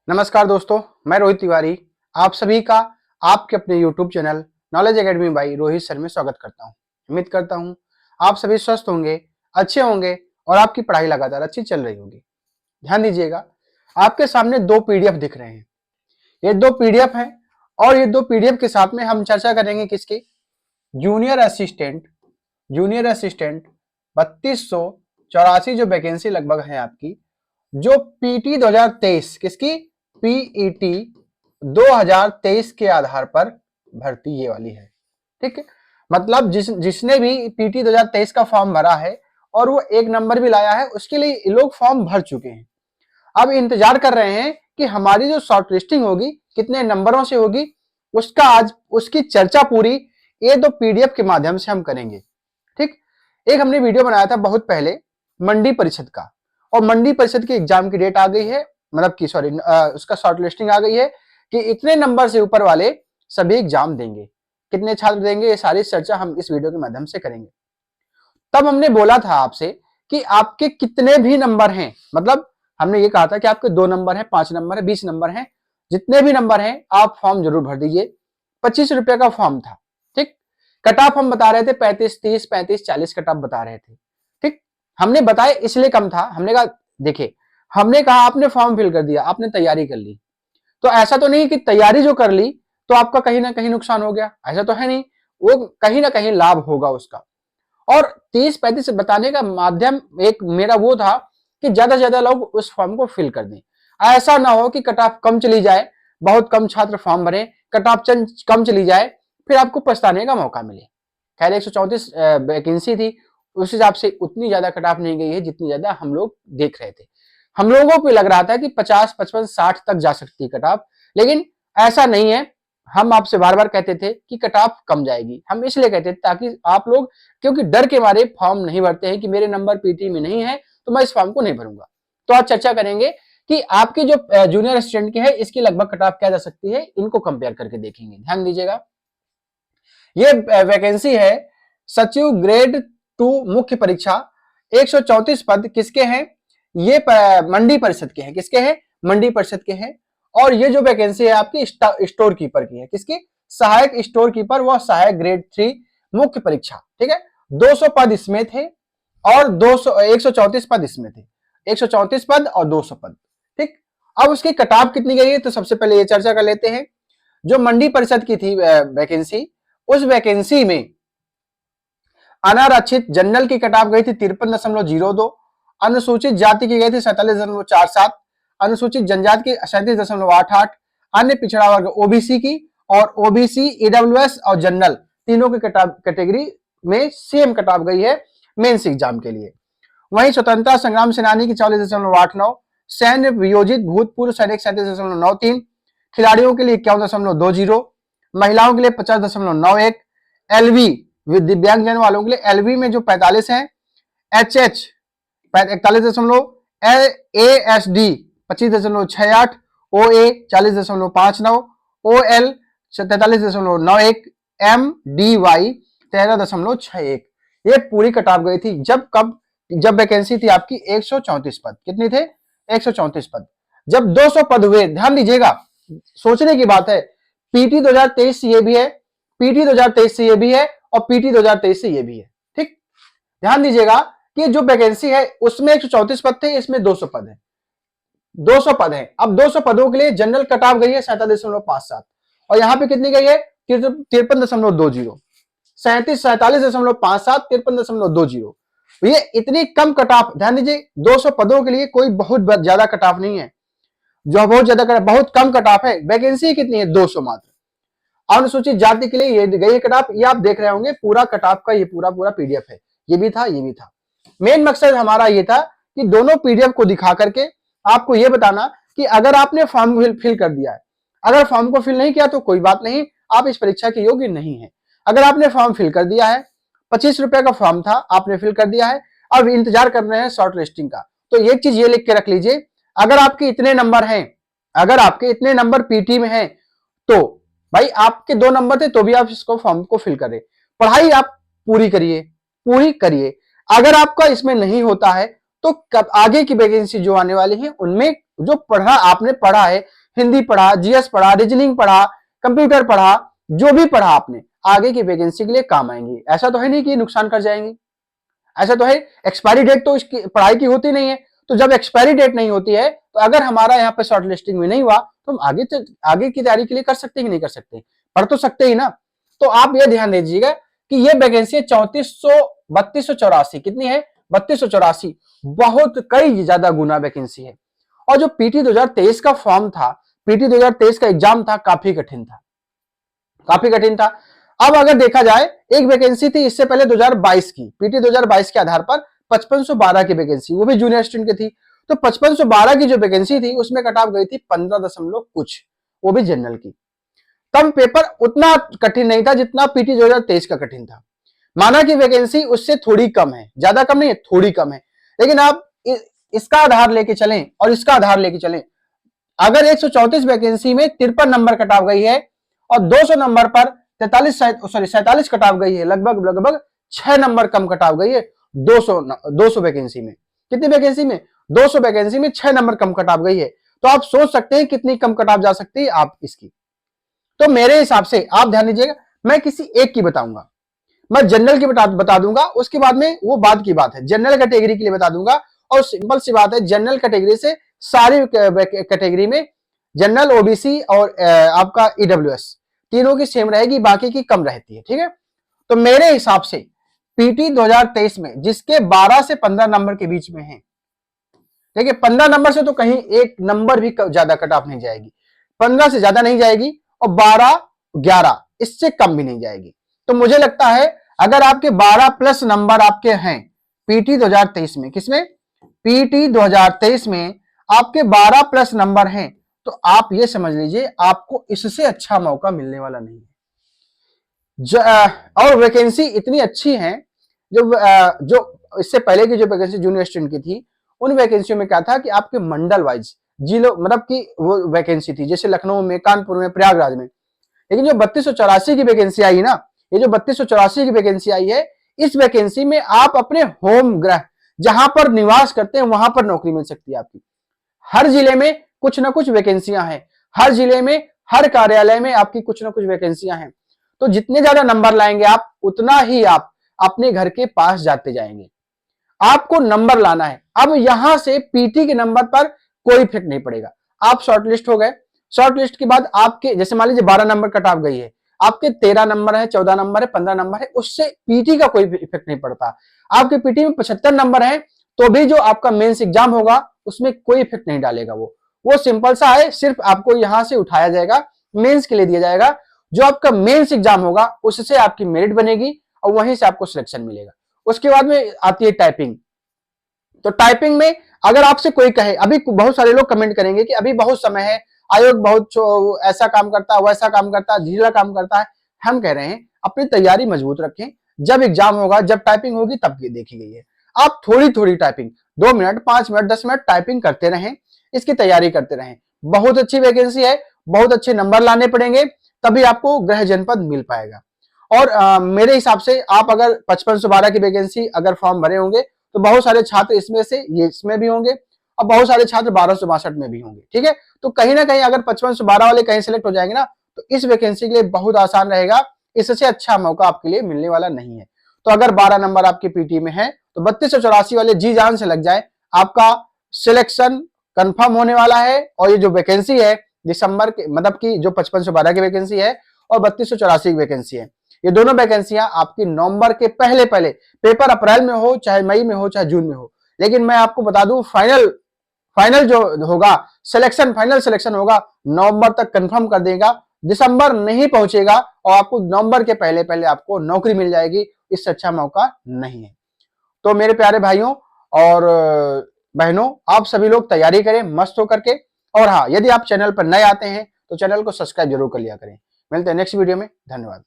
नमस्कार दोस्तों, मैं रोहित तिवारी आप सभी का आपके अपने YouTube channel knowledge academy by Rohit sir में स्वागत करता हूं। उम्मीद करता हूं आप सभी स्वस्थ होंगे, अच्छे होंगे और आपकी पढ़ाई लगातार अच्छी चल रही होगी। ध्यान दीजिएगा, आपके सामने दो पीडीएफ दिख रहे हैं। ये दो पीडीएफ हैं और ये दो पीडीएफ के साथ में हम चर्चा करेंगे किसकी? जूनियर असिस्टेंट 3284 जो वैकेंसी लगभग है आपकी, जो पीटी 2023 किसकी? पीईटी 2023 के आधार पर भर्ती ये वाली है। ठीक है, मतलब जिसने भी पीटी 2023 का फॉर्म भरा है और वो एक नंबर भी लाया है, उसके लिए ये लोग फॉर्म भर चुके हैं। अब इंतजार कर रहे हैं कि हमारी जो शॉर्ट लिस्टिंग होगी कितने नंबरों से होगी, उसका आज उसकी चर्चा पूरी ये दो पीडीएफ के माध्यम से हम करेंगे। ठीक, एक हमने वीडियो बनाया था बहुत पहले मंडी परिषद का, और मंडी परिषद की एग्जाम की डेट आ गई है, मतलब की सॉरी उसका शॉर्ट लिस्टिंग आ गई है कि इतने नंबर से ऊपर वाले सभी एग्जाम देंगे, कितने छात्र देंगे, ये सारी चर्चा हम इस वीडियो के माध्यम से करेंगे। तब हमने बोला था आपसे कि आपके कितने भी नंबर हैं, मतलब हमने ये कहा था कि आपके 2 नंबर है, 5 नंबर है, 20 नंबर है, जितने भी नंबर हैं आप फॉर्म जरूर भर दीजिए। 25 रुपए का फॉर्म था। ठीक, कट ऑफ हम बता रहे थे 35, 30, 35, 40 कट ऑफ बता रहे थे। ठीक, हमने बताया इसलिए कम था, हमने कहा देखिए, हमने कहा आपने फॉर्म फिल कर दिया, आपने तैयारी कर ली, तो ऐसा तो नहीं कि तैयारी जो कर ली तो आपका कहीं ना कहीं नुकसान हो गया, ऐसा तो है नहीं, वो कहीं ना कहीं लाभ होगा उसका। और 30-35 बताने का माध्यम एक मेरा वो था कि ज्यादा से ज्यादा लोग उस फॉर्म को फिल कर दें। ऐसा ना हो कि कट ऑफ कम चली जाए, बहुत कम छात्र फॉर्म भरे, कट ऑफ कम चली जाए, फिर आपको पछताने का मौका मिले। खैर 134 वैकेंसी थी, उस हिसाब से उतनी ज्यादा कट ऑफ नहीं गई है जितनी ज्यादा हम लोग देख रहे थे। हम लोगों को लग रहा था कि 50, 55, 60 तक जा सकती है कट ऑफ, लेकिन ऐसा नहीं है। हम आपसे बार बार कहते थे कि कट ऑफ कम जाएगी, हम इसलिए कहते थे ताकि आप लोग, क्योंकि डर के मारे फॉर्म नहीं भरते हैं कि मेरे नंबर पीटी में नहीं है तो मैं इस फॉर्म को नहीं भरूंगा। तो आज चर्चा करेंगे कि आपकी जो जूनियर स्टूडेंट की है इसकी लगभग कट ऑफ क्या जा सकती है, इनको कंपेयर करके देखेंगे। ध्यान दीजिएगा, ये वैकेंसी है सचिव ग्रेड 2 मुख्य परीक्षा। 134 पद किसके हैं? ये मंडी परिषद के हैं। किसके हैं? मंडी परिषद के हैं। और ये जो वैकेंसी है आपकी स्टोर कीपर की है। किसकी? सहायक स्टोर कीपर व सहायक ग्रेड 3 मुख्य परीक्षा। ठीक है, 200 पद इसमें थे और 134 पद इसमें थे। 134 पद और 200 पद। ठीक, अब उसकी कट ऑफ कितनी गई है तो सबसे पहले ये चर्चा कर लेते हैं। जो मंडी परिषद की थी वैकेंसी, उस वैकेंसी में अनारक्षित जनरल की कट ऑफ गई थी 53.02, अनुसूचित जाति की गई थी 47.47, अनुसूचित जनजाति की 37.88, अन्य पिछड़ा वर्ग ओबीसी की, और ओबीसी, ईडब्ल्यूएस और जनरल तीनों की कैटेगरी में सेम कट ऑफ गई है मेंस एग्जाम के लिए। वहीं स्वतंत्रता संग्राम सेनानी की 44.89, सैन्य वियोजित भूतपूर्व सैनिक 37.93, खिलाड़ियों के लिए 51.20, महिलाओं के लिए 50.91, एलवी दिव्यांगजन वालों के लिए एलवी में जो 45 है, एचएच 41, एएसडी 25.68, ओए 40.59, ओएल 43.91, एमडीवाई 13.61। ये पूरी कट ऑफ गई थी। जब वैकेंसी थी आपकी 134 पद। कितनी थे? 134 पद। जब 200 पद हुए, ध्यान दीजिएगा, सोचने की बात है, पीटी 2023 से ये भी है, पीटी 2023 से ये भी है और पीटी 2023 से ये भी है। ठीक, ध्यान दीजिएगा कि जो वैकेंसी है उसमें 134 पद थे, इसमें 200 पद है। 200 पद है। अब 200 पदों के लिए जनरल कट ऑफ गई है 47.57 और यहां पे कितनी गई है? 53.20, 47.57, 53.20। ये इतनी कम कट ऑफ, ध्यान दीजिए, 200 पदों के लिए कोई बहुत ज्यादा कट ऑफ नहीं है, जो बहुत ज्यादा बहुत कम कट ऑफ है। वैकेंसी कितनी है? 200 मात्र। अनुसूचित जाति के लिए ये गई कट ऑफ, ये आप देख रहे होंगे पूरा कट ऑफ का ये पूरा पीडीएफ है। ये भी था, ये भी था। मेन मकसद हमारा ये था कि दोनों पीडीएफ को दिखा करके आपको ये बताना कि अगर आपने फॉर्म फिल कर दिया है, अगर फॉर्म को फिल नहीं किया तो कोई बात नहीं, आप इस परीक्षा के योग्य नहीं है। अगर आपने फॉर्म फिल कर दिया है, 25 रुपए का फॉर्म था, आपने फिल कर दिया है, अब इंतजार कर रहे हैं शॉर्ट लिस्टिंग का, तो एक चीज ये लिख के रख लीजिए, अगर आपके इतने नंबर हैं, अगर आपके इतने नंबर पीटी में हैं, तो भाई आपके 2 नंबर थे तो भी आप इसको फॉर्म को फिल करें। पढ़ाई आप पूरी करिए। अगर आपका इसमें नहीं होता है तो कब आगे की वैकेंसी जो आने वाली है उनमें जो पढ़ा आपने पढ़ा है, हिंदी पढ़ा, जीएस पढ़ा, रीजनिंग पढ़ा, कंप्यूटर पढ़ा, जो भी पढ़ा आपने आगे की वैकेंसी के लिए काम आएंगी। ऐसा तो है नहीं कि नुकसान कर जाएंगी, ऐसा तो है। एक्सपायरी डेट तो इसकी पढ़ाई की होती नहीं है, तो जब एक्सपायरी डेट नहीं होती है तो अगर हमारा यहाँ पे शॉर्ट लिस्टिंग में नहीं हुआ तो हम आगे की तैयारी के लिए कर सकते कि नहीं कर सकते, पढ़ तो सकते ही ना। तो आप ये ध्यान दीजिएगा कि ये वैकेंसी 3284 कितनी है, 3284, बहुत कई ज्यादा गुना वैकेंसी है। और जो पीटी 2023 का फॉर्म था, पीटी 2023 का एग्जाम था, काफी कठिन था, काफी कठिन था। अब अगर देखा जाए, एक वैकेंसी थी इससे पहले 2022 की, पीटी 2022 के आधार पर 5512 की वैकेंसी, वो भी जूनियर स्टूडेंट की थी। तो 5512 की जो वैकेंसी थी उसमें कट ऑफ गई थी 15 दशमलव कुछ, वो भी जनरल की। तब पेपर उतना कठिन नहीं था जितना पीटी 2023 का कठिन था। माना कि वैकेंसी उससे थोड़ी कम है, ज्यादा कम नहीं है, थोड़ी कम है, लेकिन आप इसका आधार लेके चलें और इसका आधार लेके चलें, अगर 134 वैकेंसी में 53 नंबर कट ऑफ गई है और 200 नंबर पर 47 कट ऑफ गई है, लगभग 6 नंबर कम कट ऑफ गई है 200 वैकेंसी में। कितनी वैकेंसी में? 200 वैकेंसी में 6 नंबर कम कट ऑफ गई है। तो आप सोच सकते हैं कितनी कम कट ऑफ जा सकती है आप इसकी। तो मेरे हिसाब से आप ध्यान दीजिएगा, मैं किसी एक की बताऊंगा, मैं जनरल की बता दूंगा, उसके बाद में वो बाद की बात है, जनरल कैटेगरी के लिए बता दूंगा। और सिंपल सी बात है, जनरल कैटेगरी से सारी कैटेगरी में जनरल, ओबीसी और आपका ईडब्ल्यूएस तीनों की सेम रहेगी, बाकी की कम रहती है, ठीक है। तो मेरे हिसाब से पीटी 2023 में जिसके 12 से 15 नंबर के बीच में है, देखिए 15 नंबर से तो कहीं एक नंबर भी ज्यादा कट ऑफ नहीं जाएगी, 15 से ज्यादा नहीं जाएगी और 12-11 इससे कम भी नहीं जाएगी। तो मुझे लगता है अगर आपके 12 प्लस नंबर आपके हैं पीटी 2023 में, किसमें? पीटी 2023 में आपके 12 प्लस नंबर हैं, तो आप ये समझ लीजिए आपको इससे अच्छा मौका मिलने वाला नहीं है। और वैकेंसी इतनी अच्छी है, जो इससे पहले की जो वैकेंसी जूनियर स्टूडेंट की थी, उन वैकेंसियों में क्या था कि आपके मंडल वाइज जिलों, मतलब की वो वैकेंसी थी, जैसे लखनऊ में, कानपुर में, प्रयागराज में। लेकिन जो 3284 की वैकेंसी आई ना, ये जो 3284 की वैकेंसी आई है, इस वैकेंसी में आप अपने होम ग्रह जहां पर निवास करते हैं वहां पर नौकरी मिल सकती है आपकी। हर जिले में कुछ ना कुछ वैकेंसियां हैं, हर जिले में, हर कार्यालय में आपकी कुछ ना कुछ वैकेंसियां हैं। तो जितने ज्यादा नंबर लाएंगे आप, उतना ही आप अपने घर के पास जाते जाएंगे। आपको नंबर लाना है। अब यहां से पीटी के नंबर पर कोई इफेक्ट नहीं पड़ेगा। आप शॉर्टलिस्ट हो गए, शॉर्टलिस्ट के बाद आपके, जैसे मान लीजिए 12 नंबर कट ऑफ गई है, आपके 13 नंबर है, 14 नंबर है, 15 नंबर है, उससे पीटी का कोई इफेक्ट नहीं पड़ता। आपके पीटी में 75 नंबर है तो भी जो आपका मेंस एग्जाम होगा उसमें कोई इफेक्ट नहीं डालेगा। वो सिंपल सा है, सिर्फ आपको यहां से उठाया जाएगा, मेंस के लिए दिया जाएगा। जो आपका मेंस एग्जाम होगा उससे आपकी मेरिट बनेगी और वहीं से आपको सिलेक्शन मिलेगा। उसके बाद में आती है टाइपिंग। तो टाइपिंग में अगर आपसे कोई कहे, अभी बहुत सारे लोग कमेंट करेंगे कि अभी बहुत समय है, आयोग बहुत ऐसा काम करता है, वैसा काम करता है, ढीला काम करता है। हम कह रहे हैं अपनी तैयारी मजबूत रखें, जब एग्जाम होगा, जब टाइपिंग होगी तब देखी गई है। आप थोड़ी थोड़ी typing 2 minute, 5 minute, 10 minute typing करते रहें, इसकी तैयारी करते रहें। बहुत अच्छी वैकेंसी है, बहुत अच्छे नंबर लाने पड़ेंगे, तभी आपको गृह जनपद मिल पाएगा। और मेरे हिसाब से आप अगर 5512 की वैकेंसी अगर फॉर्म भरे होंगे तो बहुत सारे छात्र इसमें से ये इसमें भी होंगे और बहुत सारे छात्र 1262 में भी होंगे, ठीक है। तो कहीं ना कहीं अगर 5512 वाले कहीं सेलेक्ट हो जाएंगे ना, तो इस वैकेंसी के लिए बहुत आसान रहेगा, इससे अच्छा मौका आपके लिए मिलने वाला नहीं है। तो अगर 12 नंबर आपके पीटी में है तो 3284 वाले जी जान से लग जाए, आपका सिलेक्शन कंफर्म होने वाला है। और ये जो वैकेंसी है दिसंबर के, मतलब की जो 5512 की वैकेंसी है और 3284 की वैकेंसी है, ये दोनों वैकेंसियां आपकी नवंबर के पहले पहले, पेपर अप्रैल में हो, चाहे मई में हो, चाहे जून में हो, लेकिन मैं आपको बता दूं फाइनल जो होगा सिलेक्शन, फाइनल सिलेक्शन होगा नवंबर तक कंफर्म कर देगा, दिसंबर नहीं पहुंचेगा और आपको नवंबर के पहले पहले आपको नौकरी मिल जाएगी। इससे अच्छा मौका नहीं है। तो मेरे प्यारे भाइयों और बहनों, आप सभी लोग तैयारी करें मस्त होकर के। और हाँ, यदि आप चैनल पर नए आते हैं तो चैनल को सब्सक्राइब जरूर कर लिया करें। मिलते हैं नेक्स्ट वीडियो में, धन्यवाद।